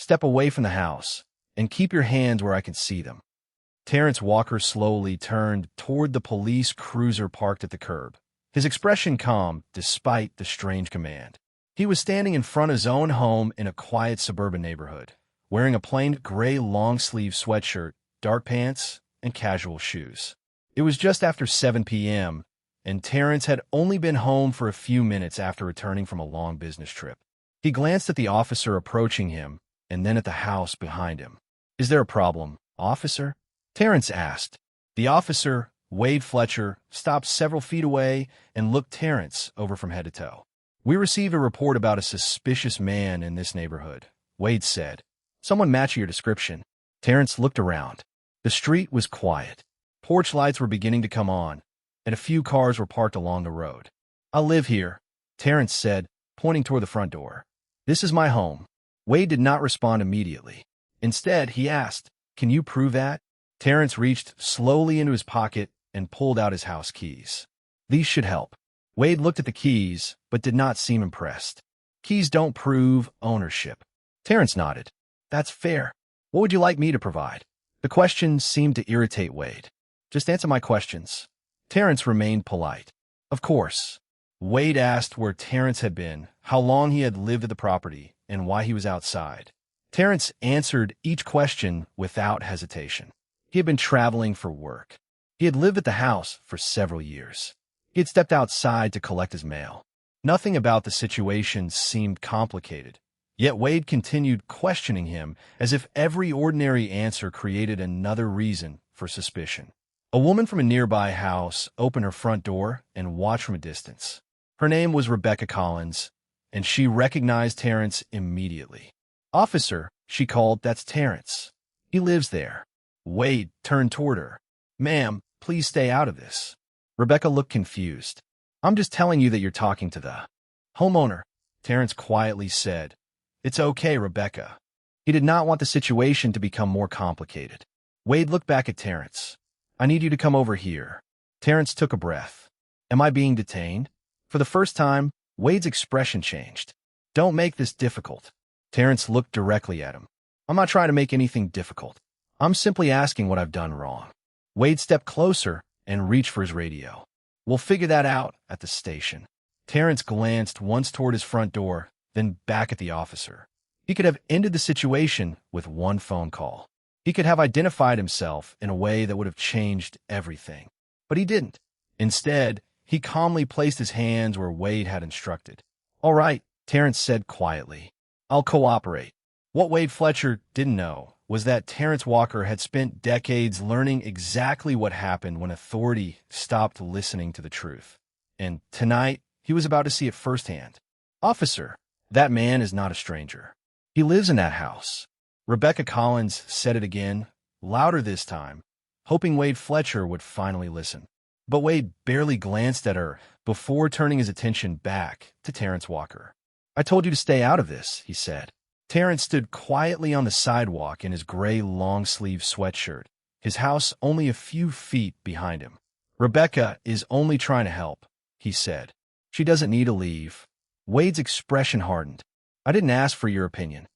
Step away from the house, and keep your hands where I can see them." Terrence Walker slowly turned toward the police cruiser parked at the curb, his expression calm despite the strange command. He was standing in front of his own home in a quiet suburban neighborhood, wearing a plain gray long-sleeve sweatshirt, dark pants, and casual shoes. It was just after 7 p.m., and Terrence had only been home for a few minutes after returning from a long business trip. He glanced at the officer approaching him, and then at the house behind him. "Is there a problem, officer?" Terrence asked. The officer, Wade Fletcher, stopped several feet away and looked Terrence over from head to toe. "We received a report about a suspicious man in this neighborhood," Wade said. "Someone matching your description." Terrence looked around. The street was quiet. Porch lights were beginning to come on, and a few cars were parked along the road. "I live here," Terrence said, pointing toward the front door. "This is my home." Wade did not respond immediately. Instead, he asked, "Can you prove that?" Terrence reached slowly into his pocket and pulled out his house keys. "These should help." Wade looked at the keys, but did not seem impressed. "Keys don't prove ownership." Terrence nodded. "That's fair. What would you like me to provide?" The question seemed to irritate Wade. "Just answer my questions." Terrence remained polite. "Of course." Wade asked where Terrence had been, how long he had lived at the property, and why he was outside. Terrence answered each question without hesitation. He had been traveling for work. He had lived at the house for several years. He had stepped outside to collect his mail. Nothing about the situation seemed complicated. Yet Wade continued questioning him as if every ordinary answer created another reason for suspicion. A woman from a nearby house opened her front door and watched from a distance. Her name was Rebecca Collins, and she recognized Terrence immediately. "Officer," she called, "that's Terrence. He lives there." Wade turned toward her. "Ma'am, please stay out of this." Rebecca looked confused. "I'm just telling you that you're talking to the homeowner," Terrence quietly said. "It's okay, Rebecca." He did not want the situation to become more complicated. Wade looked back at Terrence. "I need you to come over here." Terrence took a breath. "Am I being detained?" For the first time, Wade's expression changed. "Don't make this difficult." Terrence looked directly at him. "I'm not trying to make anything difficult. I'm simply asking what I've done wrong." Wade stepped closer and reached for his radio. "We'll figure that out at the station." Terrence glanced once toward his front door, then back at the officer. He could have ended the situation with one phone call. He could have identified himself in a way that would have changed everything. But he didn't. Instead, he calmly placed his hands where Wade had instructed. "All right," Terrence said quietly. "I'll cooperate." What Wade Fletcher didn't know was that Terrence Walker had spent decades learning exactly what happened when authority stopped listening to the truth. And tonight, he was about to see it firsthand. "Officer, that man is not a stranger. He lives in that house." Rebecca Collins said it again, louder this time, hoping Wade Fletcher would finally listen. But Wade barely glanced at her before turning his attention back to Terrence Walker. "I told you to stay out of this," he said. Terrence stood quietly on the sidewalk in his gray long-sleeve sweatshirt, his house only a few feet behind him. "Rebecca is only trying to help," he said. "She doesn't need to leave." Wade's expression hardened. "I didn't ask for your opinion."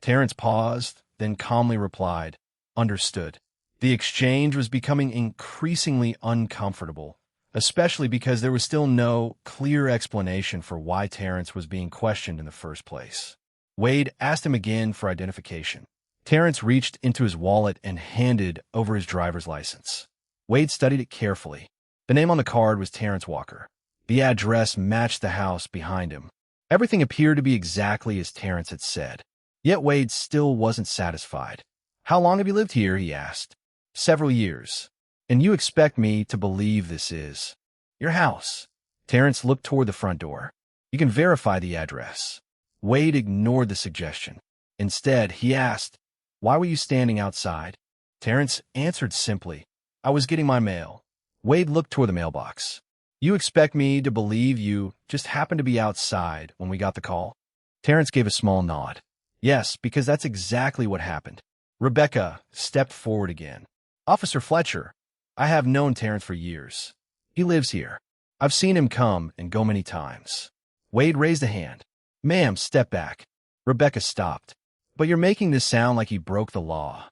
Terrence paused, then calmly replied, "Understood." The exchange was becoming increasingly uncomfortable, especially because there was still no clear explanation for why Terrence was being questioned in the first place. Wade asked him again for identification. Terrence reached into his wallet and handed over his driver's license. Wade studied it carefully. The name on the card was Terrence Walker. The address matched the house behind him. Everything appeared to be exactly as Terrence had said. Yet Wade still wasn't satisfied. "How long have you lived here?" he asked. "Several years. And you expect me to believe this is your house?" Terrence looked toward the front door. "You can verify the address." Wade ignored the suggestion. Instead, he asked, "Why were you standing outside?" Terrence answered simply, "I was getting my mail." Wade looked toward the mailbox. "You expect me to believe you just happened to be outside when we got the call?" Terrence gave a small nod. "Yes, because that's exactly what happened." Rebecca stepped forward again. "Officer Fletcher, I have known Terrence for years. He lives here. I've seen him come and go many times." Wade raised a hand. "Ma'am, step back." Rebecca stopped. But you're making this sound like he broke the law.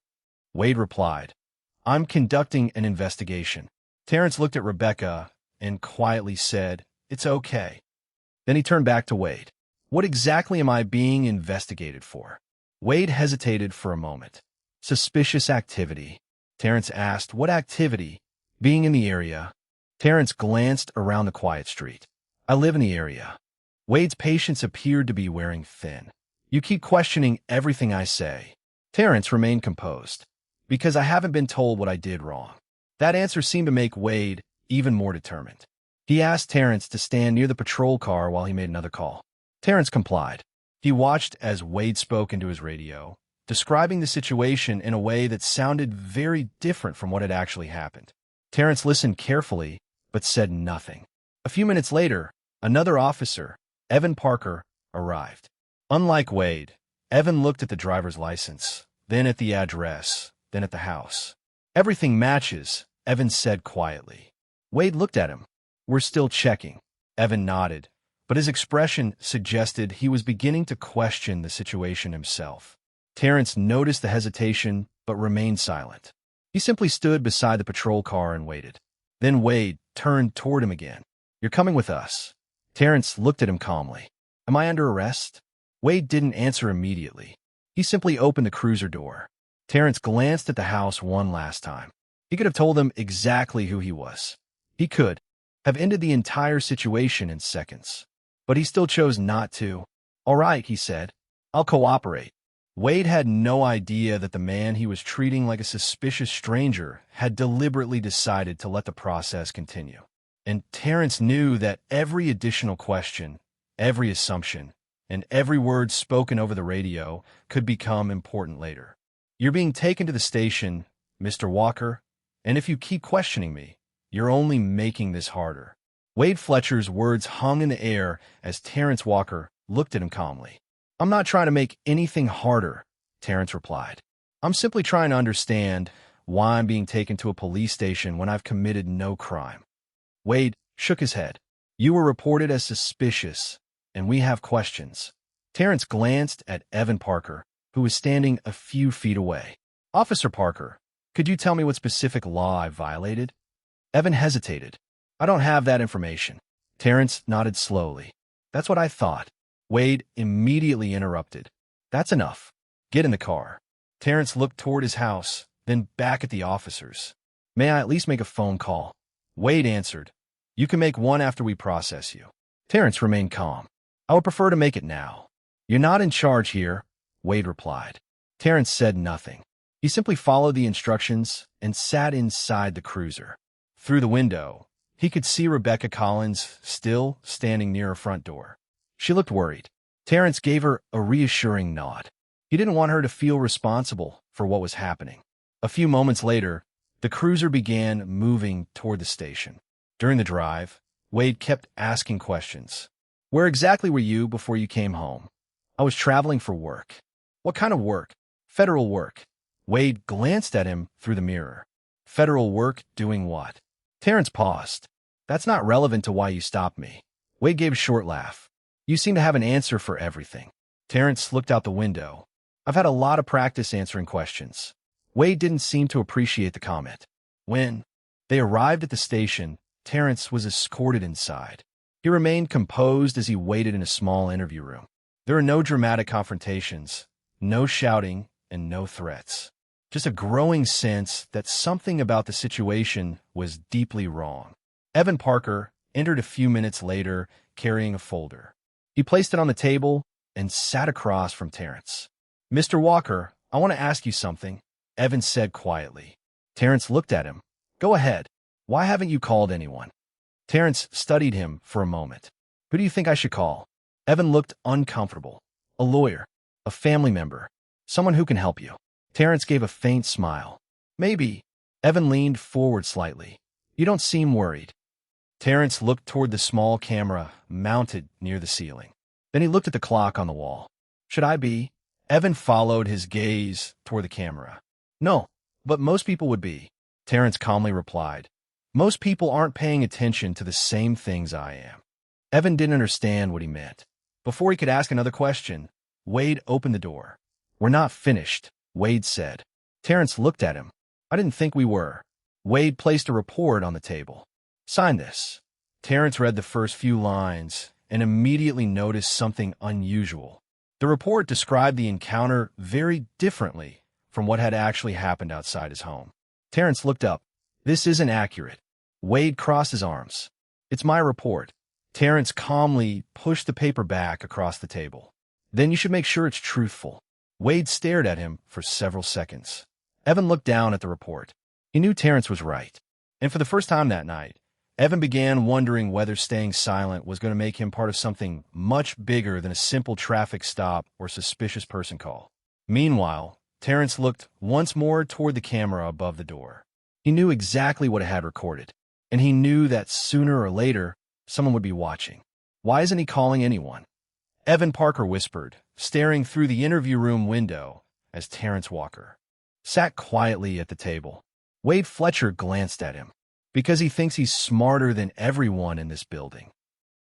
Wade replied, I'm conducting an investigation. Terrence looked at Rebecca and quietly said, It's okay. Then he turned back to Wade. What exactly am I being investigated for? Wade hesitated for a moment. Suspicious activity. Terrence asked, What activity? Being in the area. Terrence glanced around the quiet street. I live in the area. Wade's patience appeared to be wearing thin. You keep questioning everything I say. Terrence remained composed. Because I haven't been told what I did wrong. That answer seemed to make Wade even more determined. He asked Terrence to stand near the patrol car while he made another call. Terrence complied. He watched as Wade spoke into his radio, describing the situation in a way that sounded very different from what had actually happened. Terrence listened carefully, but said nothing. A few minutes later, another officer, Evan Parker, arrived. Unlike Wade, Evan looked at the driver's license, then at the address, then at the house. Everything matches, Evan said quietly. Wade looked at him. We're still checking. Evan nodded, but his expression suggested he was beginning to question the situation himself. Terrence noticed the hesitation, but remained silent. He simply stood beside the patrol car and waited. Then Wade turned toward him again. You're coming with us. Terrence looked at him calmly. Am I under arrest? Wade didn't answer immediately. He simply opened the cruiser door. Terrence glanced at the house one last time. He could have told them exactly who he was. He could have ended the entire situation in seconds. But he still chose not to. All right, he said. I'll cooperate. Wade had no idea that the man he was treating like a suspicious stranger had deliberately decided to let the process continue. And Terrence knew that every additional question, every assumption, and every word spoken over the radio could become important later. You're being taken to the station, Mr. Walker, and if you keep questioning me, you're only making this harder. Wade Fletcher's words hung in the air as Terrence Walker looked at him calmly. I'm not trying to make anything harder, Terrence replied. I'm simply trying to understand why I'm being taken to a police station when I've committed no crime. Wade shook his head. You were reported as suspicious, and we have questions. Terrence glanced at Evan Parker, who was standing a few feet away. Officer Parker, could you tell me what specific law I violated? Evan hesitated. I don't have that information. Terrence nodded slowly. That's what I thought. Wade immediately interrupted. That's enough. Get in the car. Terrence looked toward his house, then back at the officers. May I at least make a phone call? Wade answered. You can make one after we process you. Terrence remained calm. I would prefer to make it now. You're not in charge here, Wade replied. Terrence said nothing. He simply followed the instructions and sat inside the cruiser. Through the window, he could see Rebecca Collins still standing near her front door. She looked worried. Terrence gave her a reassuring nod. He didn't want her to feel responsible for what was happening. A few moments later, the cruiser began moving toward the station. During the drive, Wade kept asking questions. Where exactly were you before you came home? I was traveling for work. What kind of work? Federal work. Wade glanced at him through the mirror. Federal work doing what? Terrence paused. That's not relevant to why you stopped me. Wade gave a short laugh. You seem to have an answer for everything. Terrence looked out the window. I've had a lot of practice answering questions. Wade didn't seem to appreciate the comment. When they arrived at the station, Terrence was escorted inside. He remained composed as he waited in a small interview room. There were no dramatic confrontations, no shouting, and no threats. Just a growing sense that something about the situation was deeply wrong. Evan Parker entered a few minutes later carrying a folder. He placed it on the table and sat across from Terrence. Mr. Walker, I want to ask you something, Evan said quietly. Terrence looked at him. Go ahead. Why haven't you called anyone? Terrence studied him for a moment. Who do you think I should call? Evan looked uncomfortable. A lawyer, a family member, someone who can help you. Terrence gave a faint smile. Maybe. Evan leaned forward slightly. You don't seem worried. Terrence looked toward the small camera mounted near the ceiling. Then he looked at the clock on the wall. Should I be? Evan followed his gaze toward the camera. No, but most people would be. Terrence calmly replied. Most people aren't paying attention to the same things I am. Evan didn't understand what he meant. Before he could ask another question, Wade opened the door. "We're not finished," Wade said. Terrence looked at him. "I didn't think we were." Wade placed a report on the table. "Sign this." Terrence read the first few lines and immediately noticed something unusual. The report described the encounter very differently from what had actually happened outside his home. Terrence looked up. "This isn't accurate." Wade crossed his arms. "It's my report." Terrence calmly pushed the paper back across the table. "Then you should make sure it's truthful." Wade stared at him for several seconds. Evan looked down at the report. He knew Terrence was right. And for the first time that night, Evan began wondering whether staying silent was going to make him part of something much bigger than a simple traffic stop or suspicious person call. Meanwhile, Terrence looked once more toward the camera above the door. He knew exactly what it had recorded, and he knew that sooner or later, someone would be watching. Why isn't he calling anyone? Evan Parker whispered, staring through the interview room window as Terrence Walker sat quietly at the table. Wade Fletcher glanced at him. "Because he thinks he's smarter than everyone in this building."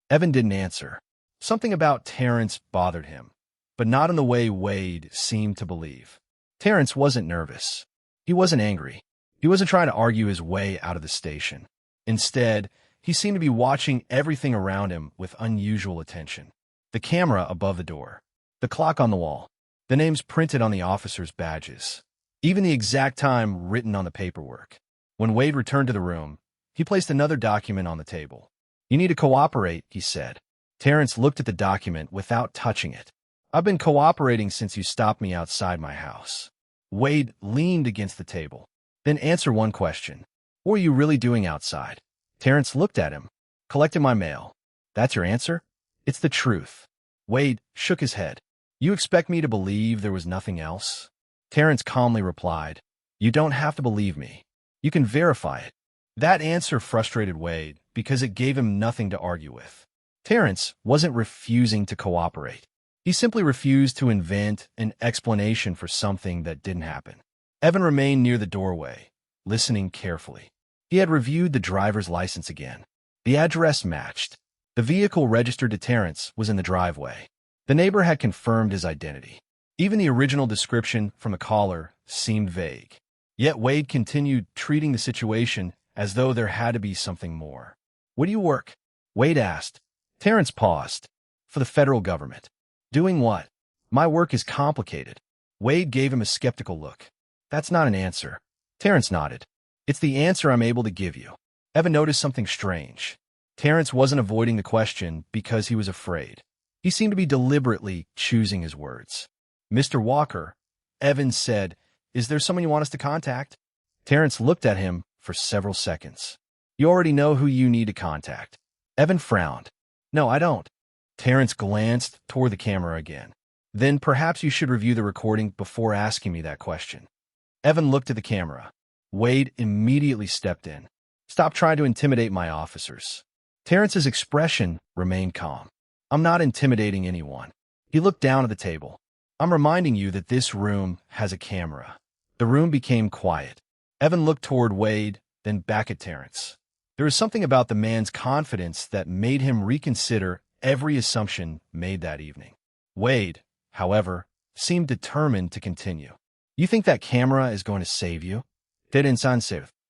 Evan didn't answer. Something about Terrence bothered him, but not in the way Wade seemed to believe. Terrence wasn't nervous. He wasn't angry. He wasn't trying to argue his way out of the station. Instead, he seemed to be watching everything around him with unusual attention. The camera above the door, the clock on the wall, the names printed on the officers' badges, even the exact time written on the paperwork. When Wade returned to the room, he placed another document on the table. "You need to cooperate," he said. Terrence looked at the document without touching it. "I've been cooperating since you stopped me outside my house." Wade leaned against the table. "Then answer one question. What were you really doing outside?" Terrence looked at him. "Collecting my mail." "That's your answer?" "It's the truth." Wade shook his head. "You expect me to believe there was nothing else?" Terrence calmly replied, "You don't have to believe me. You can verify it." That answer frustrated Wade because it gave him nothing to argue with. Terrence wasn't refusing to cooperate. He simply refused to invent an explanation for something that didn't happen. Evan remained near the doorway, listening carefully. He had reviewed the driver's license again. The address matched. The vehicle registered to Terrence was in the driveway. The neighbor had confirmed his identity. Even the original description from the caller seemed vague. Yet Wade continued treating the situation as though there had to be something more. "Where do you work?" Wade asked. Terrence paused. "For the federal government." "Doing what?" "My work is complicated." Wade gave him a skeptical look. "That's not an answer." Terrence nodded. "It's the answer I'm able to give you." Evan noticed something strange. Terrence wasn't avoiding the question because he was afraid. He seemed to be deliberately choosing his words. "Mr. Walker," Evan said, "is there someone you want us to contact?" Terrence looked at him for several seconds. "You already know who you need to contact." Evan frowned. "No, I don't." Terrence glanced toward the camera again. "Then perhaps you should review the recording before asking me that question." Evan looked at the camera. Wade immediately stepped in. "Stop trying to intimidate my officers." Terrence's expression remained calm. "I'm not intimidating anyone." He looked down at the table. "I'm reminding you that this room has a camera." The room became quiet. Evan looked toward Wade, then back at Terrence. There was something about the man's confidence that made him reconsider every assumption made that evening. Wade, however, seemed determined to continue. "You think that camera is going to save you?" "Terence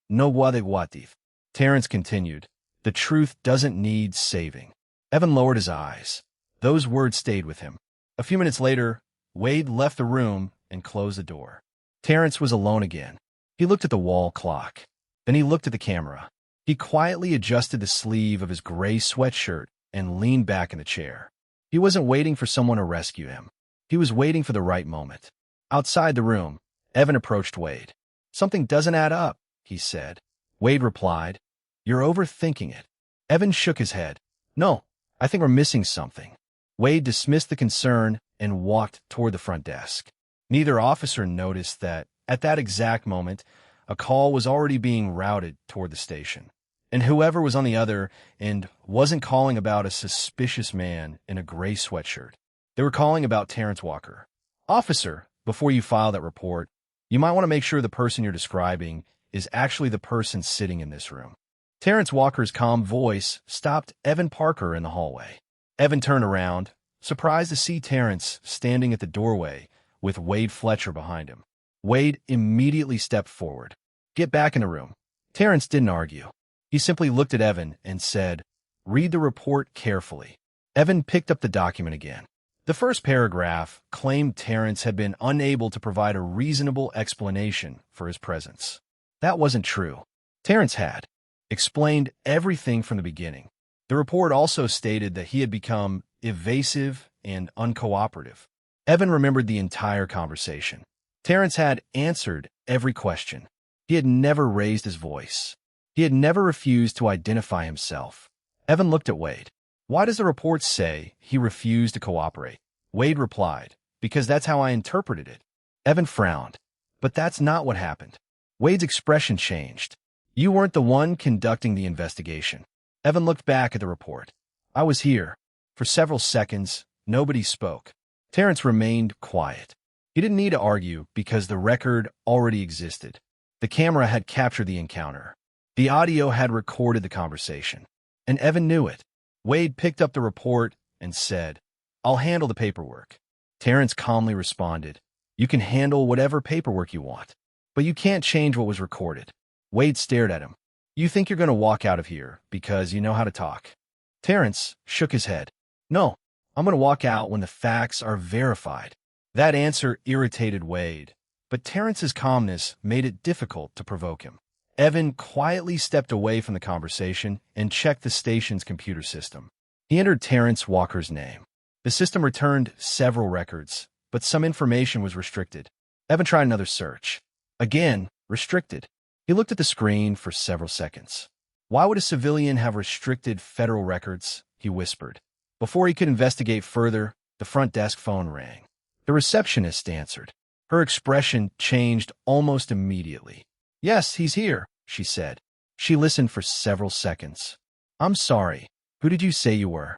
no guadeguatif." Terrence continued. "The truth doesn't need saving." Evan lowered his eyes. Those words stayed with him. A few minutes later, Wade left the room and closed the door. Terrence was alone again. He looked at the wall clock. Then he looked at the camera. He quietly adjusted the sleeve of his gray sweatshirt and leaned back in the chair. He wasn't waiting for someone to rescue him. He was waiting for the right moment. Outside the room, Evan approached Wade. "Something doesn't add up," he said. Wade replied, "You're overthinking it." Evan shook his head. "No, I think we're missing something." Wade dismissed the concern and walked toward the front desk. Neither officer noticed that, at that exact moment, a call was already being routed toward the station. And whoever was on the other end wasn't calling about a suspicious man in a gray sweatshirt. They were calling about Terrence Walker. "Officer, before you file that report, you might want to make sure the person you're describing is actually the person sitting in this room." Terrence Walker's calm voice stopped Evan Parker in the hallway. Evan turned around, surprised to see Terrence standing at the doorway with Wade Fletcher behind him. Wade immediately stepped forward. "Get back in the room." Terrence didn't argue. He simply looked at Evan and said, "Read the report carefully." Evan picked up the document again. The first paragraph claimed Terrence had been unable to provide a reasonable explanation for his presence. That wasn't true. Terrence had explained everything from the beginning. The report also stated that he had become evasive and uncooperative. Evan remembered the entire conversation. Terrence had answered every question. He had never raised his voice. He had never refused to identify himself. Evan looked at Wade. "Why does the report say he refused to cooperate?" Wade replied, "Because that's how I interpreted it." Evan frowned. "But that's not what happened." Wade's expression changed. "You weren't the one conducting the investigation." Evan looked back at the report. "I was here." For several seconds, nobody spoke. Terrence remained quiet. He didn't need to argue because the record already existed. The camera had captured the encounter. The audio had recorded the conversation. And Evan knew it. Wade picked up the report and said, "I'll handle the paperwork." Terrence calmly responded, "You can handle whatever paperwork you want, but you can't change what was recorded." Wade stared at him. "You think you're going to walk out of here because you know how to talk?" Terrence shook his head. "No, I'm going to walk out when the facts are verified." That answer irritated Wade, but Terrence's calmness made it difficult to provoke him. Evan quietly stepped away from the conversation and checked the station's computer system. He entered Terrence Walker's name. The system returned several records, but some information was restricted. Evan tried another search. Again, restricted. He looked at the screen for several seconds. "Why would a civilian have restricted federal records?" he whispered. Before he could investigate further, the front desk phone rang. The receptionist answered. Her expression changed almost immediately. "Yes, he's here," she said. She listened for several seconds. "I'm sorry. Who did you say you were?"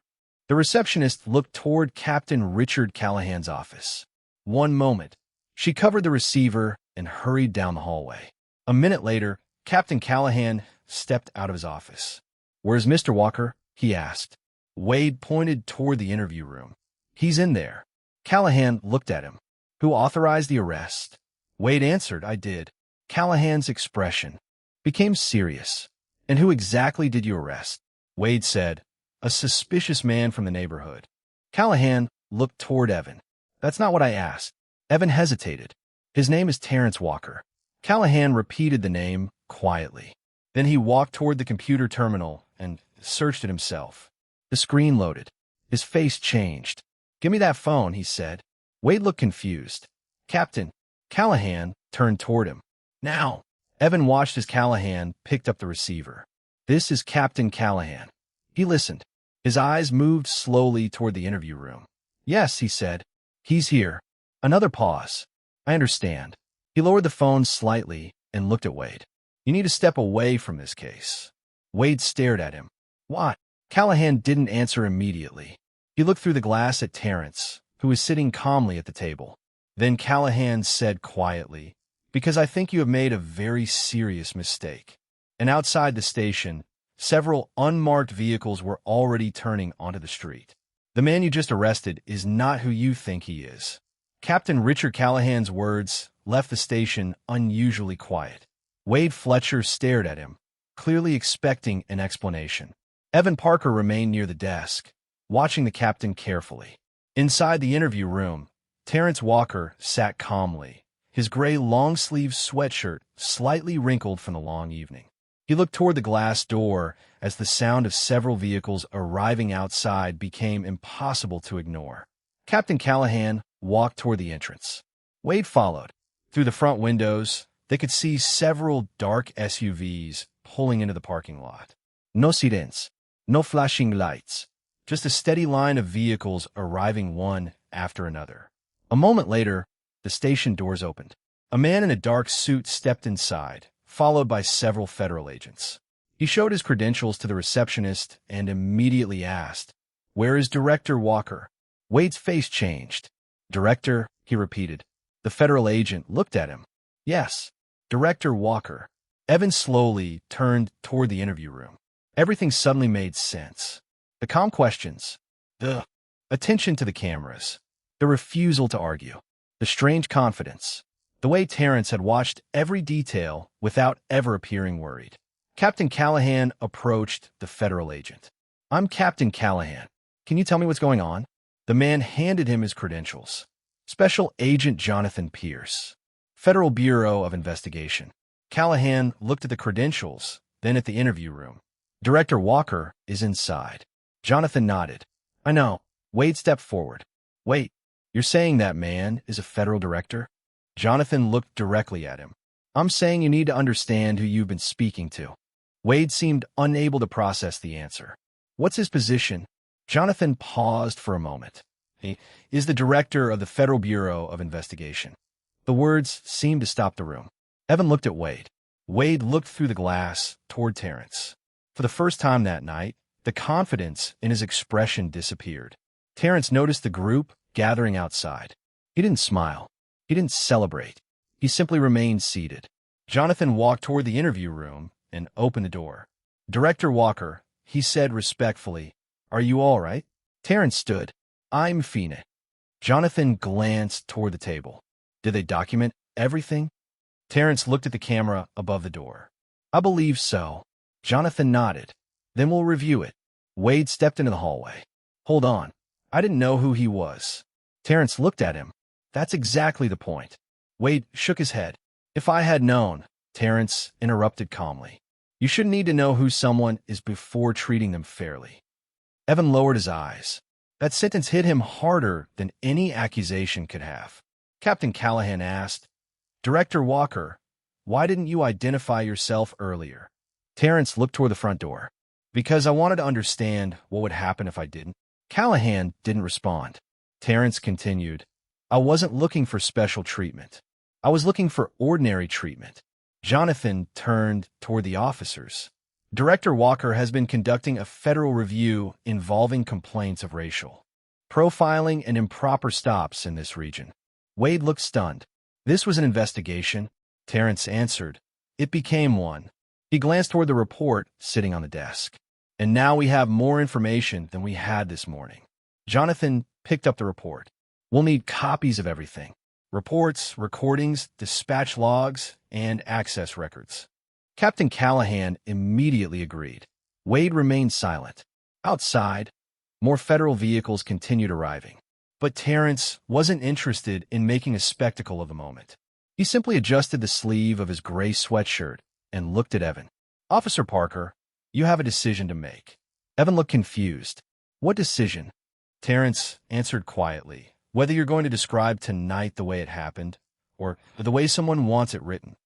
The receptionist looked toward Captain Richard Callahan's office. One moment. She covered the receiver and hurried down the hallway. A minute later, Captain Callahan stepped out of his office. "Where's Mr. Walker?" he asked. Wade pointed toward the interview room. "He's in there." Callahan looked at him. "Who authorized the arrest?" Wade answered, "I did." Callahan's expression became serious. "And who exactly did you arrest?" Wade said, "A suspicious man from the neighborhood." Callahan looked toward Evan. "That's not what I asked." Evan hesitated. "His name is Terrence Walker." Callahan repeated the name quietly. Then he walked toward the computer terminal and searched it himself. The screen loaded. His face changed. "Give me that phone," he said. Wade looked confused. "Captain." Callahan turned toward him. "Now." Evan watched as Callahan picked up the receiver. "This is Captain Callahan." He listened. His eyes moved slowly toward the interview room. "Yes," he said. "He's here." Another pause. "I understand." He lowered the phone slightly and looked at Wade. "You need to step away from this case." Wade stared at him. "What?" Callahan didn't answer immediately. He looked through the glass at Terrence, who was sitting calmly at the table. Then Callahan said quietly, "Because I think you have made a very serious mistake." And outside the station, several unmarked vehicles were already turning onto the street. "The man you just arrested is not who you think he is." Captain Richard Callahan's words left the station unusually quiet. Wade Fletcher stared at him, clearly expecting an explanation. Evan Parker remained near the desk, watching the captain carefully. Inside the interview room, Terrence Walker sat calmly, his gray long-sleeved sweatshirt slightly wrinkled from the long evening. He looked toward the glass door as the sound of several vehicles arriving outside became impossible to ignore. Captain Callahan walked toward the entrance. Wade followed. Through the front windows, they could see several dark SUVs pulling into the parking lot. No sirens, no flashing lights, just a steady line of vehicles arriving one after another. A moment later, the station doors opened. A man in a dark suit stepped inside, followed by several federal agents. He showed his credentials to the receptionist and immediately asked, "Where is Director Walker?" Wade's face changed. "Director," he repeated. The federal agent looked at him. "Yes, Director Walker." Evan slowly turned toward the interview room. Everything suddenly made sense. The calm questions, the attention to the cameras, the refusal to argue. The strange confidence. The way Terrence had watched every detail without ever appearing worried. Captain Callahan approached the federal agent. "I'm Captain Callahan. Can you tell me what's going on?" The man handed him his credentials. Special Agent Jonathan Pierce, Federal Bureau of Investigation. Callahan looked at the credentials, then at the interview room. "Director Walker is inside." Jonathan nodded. "I know." Wade stepped forward. "Wait, you're saying that man is a federal director?" Jonathan looked directly at him. "I'm saying you need to understand who you've been speaking to." Wade seemed unable to process the answer. "What's his position?" Jonathan paused for a moment. "He is the director of the Federal Bureau of Investigation." The words seemed to stop the room. Evan looked at Wade. Wade looked through the glass toward Terrence. For the first time that night, the confidence in his expression disappeared. Terrence noticed the group gathering outside. He didn't smile. He didn't celebrate. He simply remained seated. Jonathan walked toward the interview room and opened the door. "Director Walker," he said respectfully, "are you all right?" Terrence stood. "I'm Phoenix." Jonathan glanced toward the table. "Did they document everything?" Terrence looked at the camera above the door. "I believe so." Jonathan nodded. "Then we'll review it." Wade stepped into the hallway. "Hold on. I didn't know who he was." Terrence looked at him. "That's exactly the point." Wade shook his head. "If I had known," Terrence interrupted calmly. "You shouldn't need to know who someone is before treating them fairly." Evan lowered his eyes. That sentence hit him harder than any accusation could have. Captain Callahan asked, "Director Walker, why didn't you identify yourself earlier?" Terrence looked toward the front door. "Because I wanted to understand what would happen if I didn't." Callahan didn't respond. Terrence continued, "I wasn't looking for special treatment. I was looking for ordinary treatment." Jonathan turned toward the officers. "Director Walker has been conducting a federal review involving complaints of racial profiling and improper stops in this region." Wade looked stunned. "This was an investigation," Terrence answered. "It became one." He glanced toward the report sitting on the desk. "And now we have more information than we had this morning." Jonathan picked up the report. "We'll need copies of everything. Reports, recordings, dispatch logs, and access records." Captain Callahan immediately agreed. Wade remained silent. Outside, more federal vehicles continued arriving. But Terrence wasn't interested in making a spectacle of the moment. He simply adjusted the sleeve of his gray sweatshirt and looked at Evan. "Officer Parker, you have a decision to make." Evan looked confused. "What decision?" Terrence answered quietly. "Whether you're going to describe tonight the way it happened, or the way someone wants it written."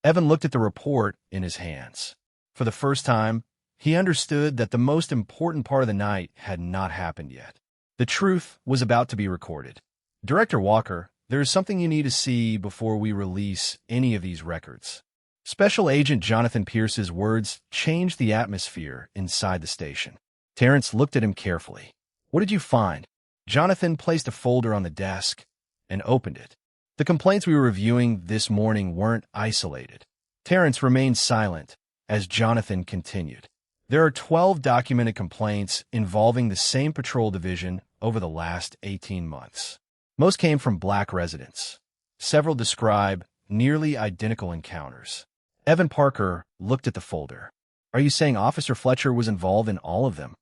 Evan looked at the report in his hands. For the first time, he understood that the most important part of the night had not happened yet. The truth was about to be recorded. "Director Walker, there is something you need to see before we release any of these records." Special Agent Jonathan Pierce's words changed the atmosphere inside the station. Terrence looked at him carefully. "What did you find?" Jonathan placed a folder on the desk and opened it. "The complaints we were reviewing this morning weren't isolated." Terrence remained silent as Jonathan continued. "There are 12 documented complaints involving the same patrol division over the last 18 months. Most came from black residents. Several describe nearly identical encounters." Evan Parker looked at the folder. "Are you saying Officer Fletcher was involved in all of them?"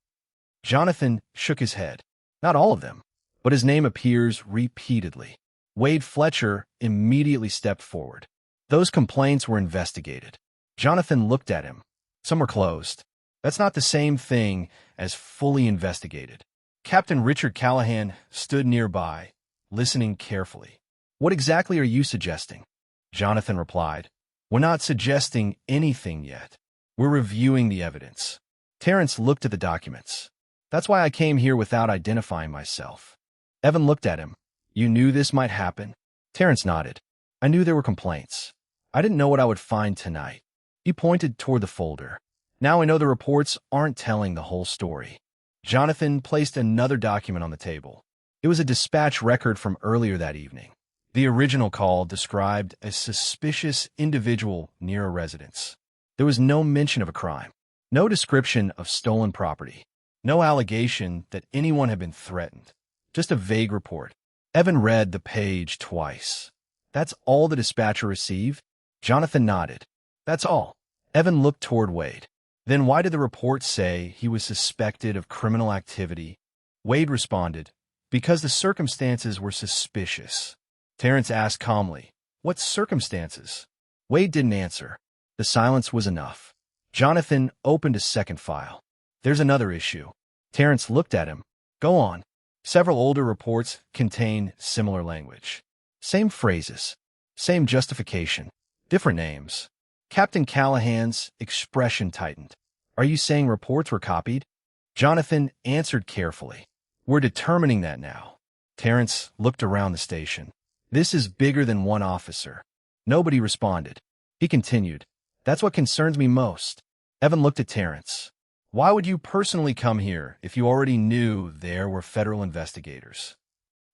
Jonathan shook his head. "Not all of them, but his name appears repeatedly." Wade Fletcher immediately stepped forward. "Those complaints were investigated." Jonathan looked at him. "Some were closed." "That's not the same thing as fully investigated." Captain Richard Callahan stood nearby, listening carefully. "What exactly are you suggesting?" Jonathan replied, "We're not suggesting anything yet. We're reviewing the evidence." Terrence looked at the documents. "That's why I came here without identifying myself." Evan looked at him. "You knew this might happen?" Terrence nodded. "I knew there were complaints. I didn't know what I would find tonight." He pointed toward the folder. "Now I know the reports aren't telling the whole story." Jonathan placed another document on the table. It was a dispatch record from earlier that evening. The original call described a suspicious individual near a residence. There was no mention of a crime, no description of stolen property, no allegation that anyone had been threatened, just a vague report. Evan read the page twice. That's all the dispatcher received? Jonathan nodded. That's all. Evan looked toward Wade. Then why did the report say he was suspected of criminal activity? Wade responded, because the circumstances were suspicious. Terrence asked calmly, what circumstances? Wade didn't answer. The silence was enough. Jonathan opened a second file. There's another issue. Terrence looked at him. Go on. Several older reports contain similar language. Same phrases. Same justification. Different names. Captain Callahan's expression tightened. Are you saying reports were copied? Jonathan answered carefully. We're determining that now. Terrence looked around the station. This is bigger than one officer. Nobody responded. He continued. That's what concerns me most. Evan looked at Terrence. Why would you personally come here if you already knew there were federal investigators?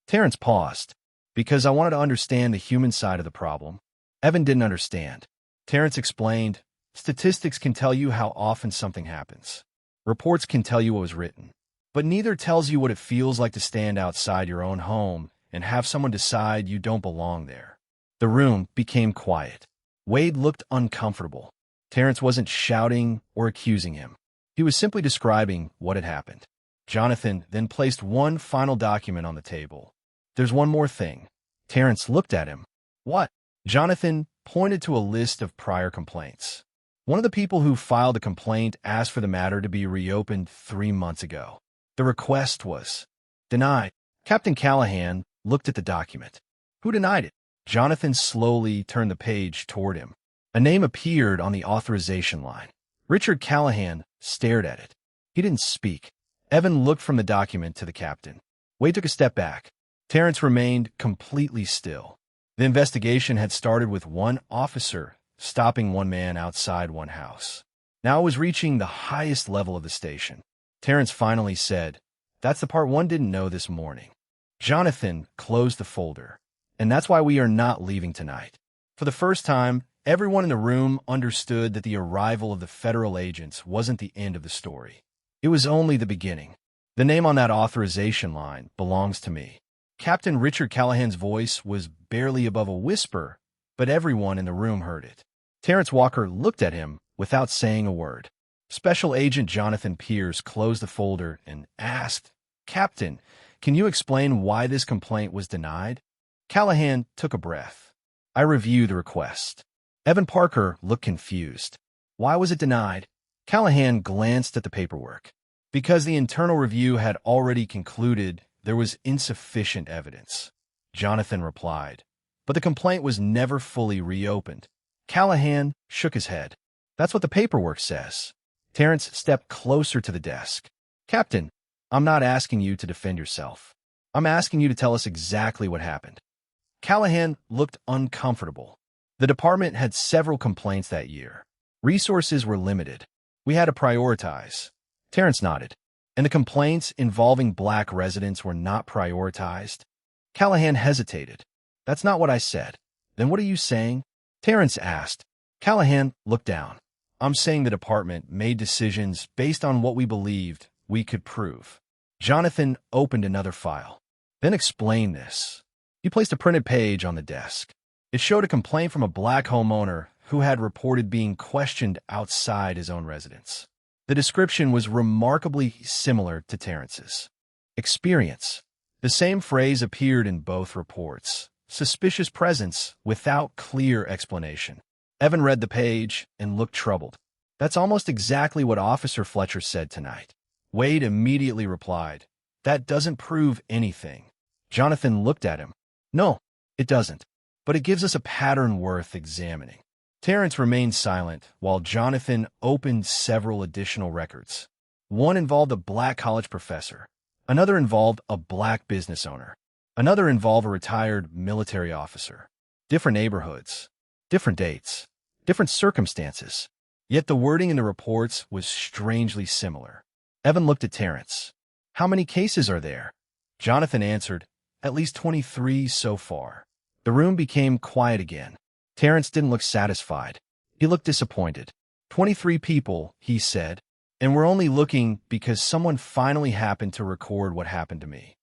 Terrence paused. Because I wanted to understand the human side of the problem. Evan didn't understand. Terrence explained, statistics can tell you how often something happens. Reports can tell you what was written. But neither tells you what it feels like to stand outside your own home and have someone decide you don't belong there. The room became quiet. Wade looked uncomfortable. Terrence wasn't shouting or accusing him. He was simply describing what had happened. Jonathan then placed one final document on the table. There's one more thing. Terrence looked at him. What? Jonathan pointed to a list of prior complaints. One of the people who filed the complaint asked for the matter to be reopened 3 months ago. The request was denied. Captain Callahan looked at the document. Who denied it? Jonathan slowly turned the page toward him. A name appeared on the authorization line. Richard Callahan stared at it. He didn't speak. Evan looked from the document to the captain. Wade took a step back. Terrence remained completely still. The investigation had started with one officer stopping one man outside one house. Now it was reaching the highest level of the station. Terrence finally said, that's the part one didn't know this morning. Jonathan closed the folder. And that's why we are not leaving tonight. For the first time, everyone in the room understood that the arrival of the federal agents wasn't the end of the story. It was only the beginning. The name on that authorization line belongs to me. Captain Richard Callahan's voice was barely above a whisper, but everyone in the room heard it. Terrence Walker looked at him without saying a word. Special Agent Jonathan Pierce closed the folder and asked, Captain, can you explain why this complaint was denied? Callahan took a breath. I review the request. Evan Parker looked confused. Why was it denied? Callahan glanced at the paperwork. Because the internal review had already concluded there was insufficient evidence. Jonathan replied. But the complaint was never fully reopened. Callahan shook his head. That's what the paperwork says. Terrence stepped closer to the desk. Captain, I'm not asking you to defend yourself. I'm asking you to tell us exactly what happened. Callahan looked uncomfortable. The department had several complaints that year. Resources were limited. We had to prioritize. Terrence nodded. And the complaints involving black residents were not prioritized? Callahan hesitated. That's not what I said. Then what are you saying? Terrence asked. Callahan looked down. I'm saying the department made decisions based on what we believed we could prove. Jonathan opened another file. Then explain this. He placed a printed page on the desk. It showed a complaint from a black homeowner who had reported being questioned outside his own residence. The description was remarkably similar to Terrence's. Experience. The same phrase appeared in both reports. Suspicious presence without clear explanation. Evan read the page and looked troubled. That's almost exactly what Officer Fletcher said tonight. Wade immediately replied, that doesn't prove anything. Jonathan looked at him. No, it doesn't. But it gives us a pattern worth examining. Terrence remained silent while Jonathan opened several additional records. One involved a black college professor. Another involved a black business owner. Another involved a retired military officer. Different neighborhoods. Different dates. Different circumstances. Yet the wording in the reports was strangely similar. Evan looked at Terrence. How many cases are there? Jonathan answered, at least 23 so far. The room became quiet again. Terrence didn't look satisfied. He looked disappointed. 23 people, he said, and we're only looking because someone finally happened to record what happened to me.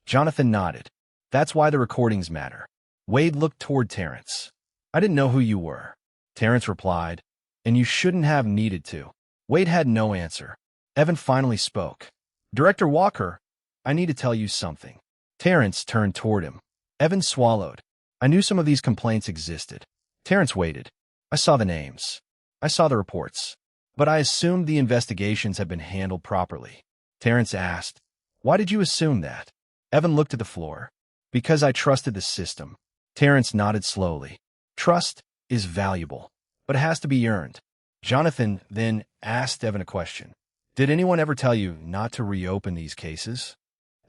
Jonathan nodded. That's why the recordings matter. Wade looked toward Terrence. I didn't know who you were. Terrence replied, and you shouldn't have needed to. Wade had no answer. Evan finally spoke. Director Walker, I need to tell you something. Terrence turned toward him. Evan swallowed. I knew some of these complaints existed. Terrence waited. I saw the names. I saw the reports. But I assumed the investigations had been handled properly. Terrence asked, why did you assume that? Evan looked at the floor. Because I trusted the system. Terrence nodded slowly. Trust is valuable, but it has to be earned. Jonathan then asked Evan a question. Did anyone ever tell you not to reopen these cases?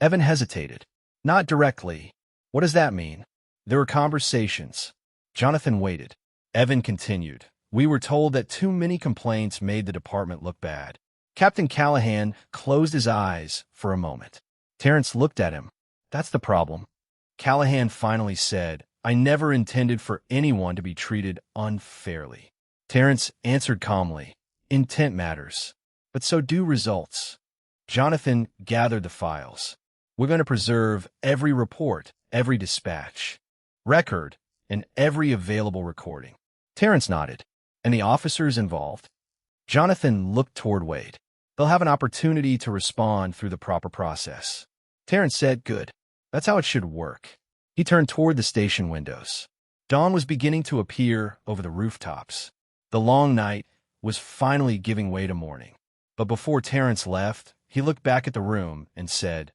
Evan hesitated. Not directly. What does that mean? There were conversations. Jonathan waited. Evan continued. We were told that too many complaints made the department look bad. Captain Callahan closed his eyes for a moment. Terrence looked at him. That's the problem. Callahan finally said, I never intended for anyone to be treated unfairly. Terrence answered calmly. Intent matters, but so do results. Jonathan gathered the files. We're going to preserve every report, every dispatch, record, and every available recording. Terrence nodded. And the officers involved? Jonathan looked toward Wade. They'll have an opportunity to respond through the proper process. Terrence said, good. That's how it should work. He turned toward the station windows. Dawn was beginning to appear over the rooftops. The long night was finally giving way to morning. But before Terrence left, he looked back at the room and said,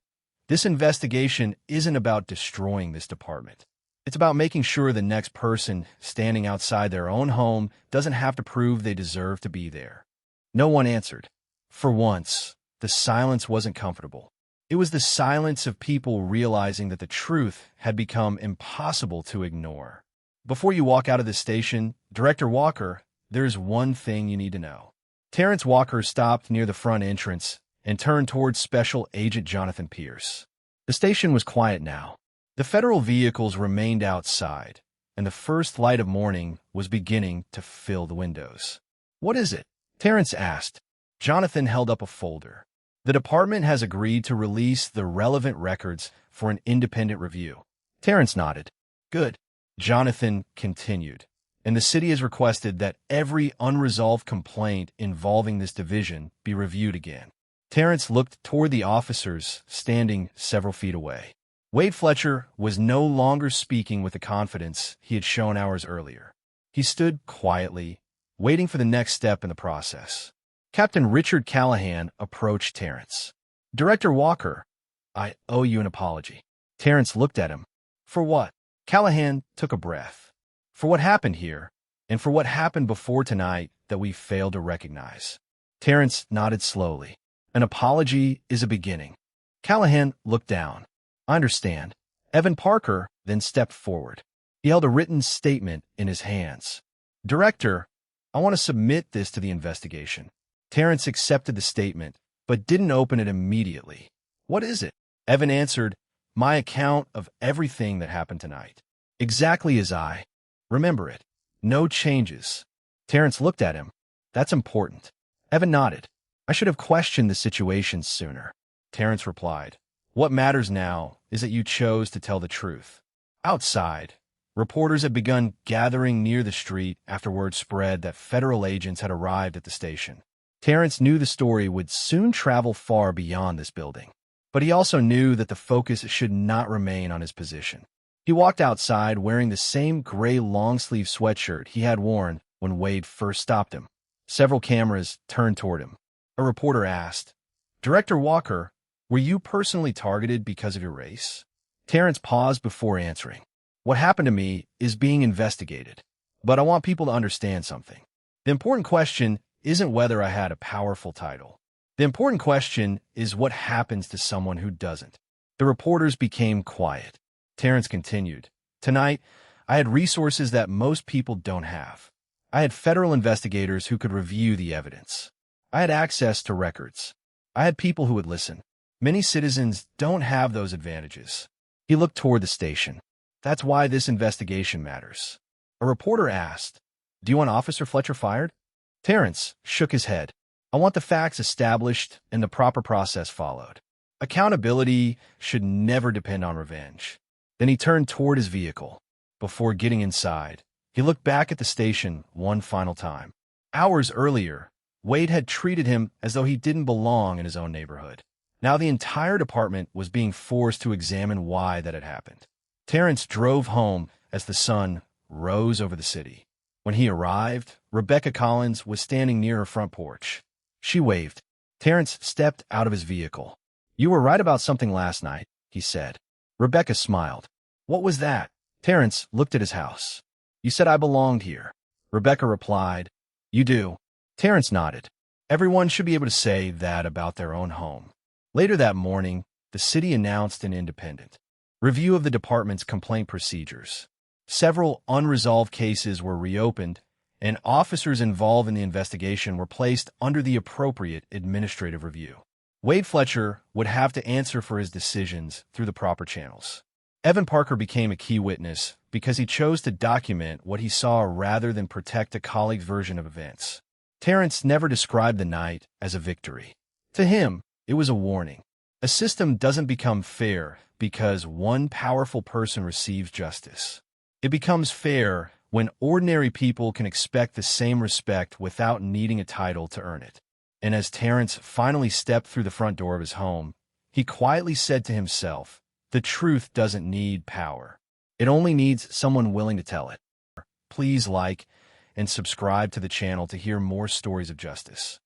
this investigation isn't about destroying this department. It's about making sure the next person standing outside their own home doesn't have to prove they deserve to be there. No one answered. For once, the silence wasn't comfortable. It was the silence of people realizing that the truth had become impossible to ignore. Before you walk out of the station, Director Walker, there's one thing you need to know. Terrence Walker stopped near the front entrance and turned towards Special Agent Jonathan Pierce. The station was quiet now. The federal vehicles remained outside, and the first light of morning was beginning to fill the windows. What is it? Terrence asked. Jonathan held up a folder. The department has agreed to release the relevant records for an independent review. Terrence nodded. Good. Jonathan continued. And the city has requested that every unresolved complaint involving this division be reviewed again. Terrence looked toward the officers standing several feet away. Wade Fletcher was no longer speaking with the confidence he had shown hours earlier. He stood quietly, waiting for the next step in the process. Captain Richard Callahan approached Terrence. Director Walker, I owe you an apology. Terrence looked at him. For what? Callahan took a breath. For what happened here, and for what happened before tonight that we failed to recognize. Terrence nodded slowly. An apology is a beginning. Callahan looked down. I understand. Evan Parker then stepped forward. He held a written statement in his hands. Director, I want to submit this to the investigation. Terrence accepted the statement, but didn't open it immediately. What is it? Evan answered, my account of everything that happened tonight. Exactly as I remember it. No changes. Terrence looked at him. That's important. Evan nodded. I should have questioned the situation sooner. Terrence replied. What matters now is that you chose to tell the truth. Outside, reporters had begun gathering near the street after word spread that federal agents had arrived at the station. Terrence knew the story would soon travel far beyond this building, but he also knew that the focus should not remain on his position. He walked outside wearing the same gray long-sleeve sweatshirt he had worn when Wade first stopped him. Several cameras turned toward him. A reporter asked, Director Walker, were you personally targeted because of your race? Terrence paused before answering. What happened to me is being investigated, but I want people to understand something. The important question isn't whether I had a powerful title. The important question is what happens to someone who doesn't. The reporters became quiet. Terrence continued. Tonight, I had resources that most people don't have. I had federal investigators who could review the evidence. I had access to records. I had people who would listen. Many citizens don't have those advantages. He looked toward the station. That's why this investigation matters. A reporter asked, Do you want Officer Fletcher fired? Terrence shook his head. I want the facts established and the proper process followed. Accountability should never depend on revenge. Then he turned toward his vehicle. Before getting inside, he looked back at the station one final time. Hours earlier, Wade had treated him as though he didn't belong in his own neighborhood. Now the entire department was being forced to examine why that had happened. Terrence drove home as the sun rose over the city. When he arrived, Rebecca Collins was standing near her front porch. She waved. Terrence stepped out of his vehicle. "You were right about something last night," he said. Rebecca smiled. "What was that?" Terrence looked at his house. "You said I belonged here." Rebecca replied, "You do." Terrence nodded. Everyone should be able to say that about their own home. Later that morning, the city announced an independent review of the department's complaint procedures. Several unresolved cases were reopened, and officers involved in the investigation were placed under the appropriate administrative review. Wade Fletcher would have to answer for his decisions through the proper channels. Evan Parker became a key witness because he chose to document what he saw rather than protect a colleague's version of events. Terrence never described the night as a victory. To him, it was a warning. A system doesn't become fair because one powerful person receives justice. It becomes fair when ordinary people can expect the same respect without needing a title to earn it. And as Terrence finally stepped through the front door of his home, he quietly said to himself, "The truth doesn't need power. It only needs someone willing to tell it." Please like and subscribe to the channel to hear more stories of justice.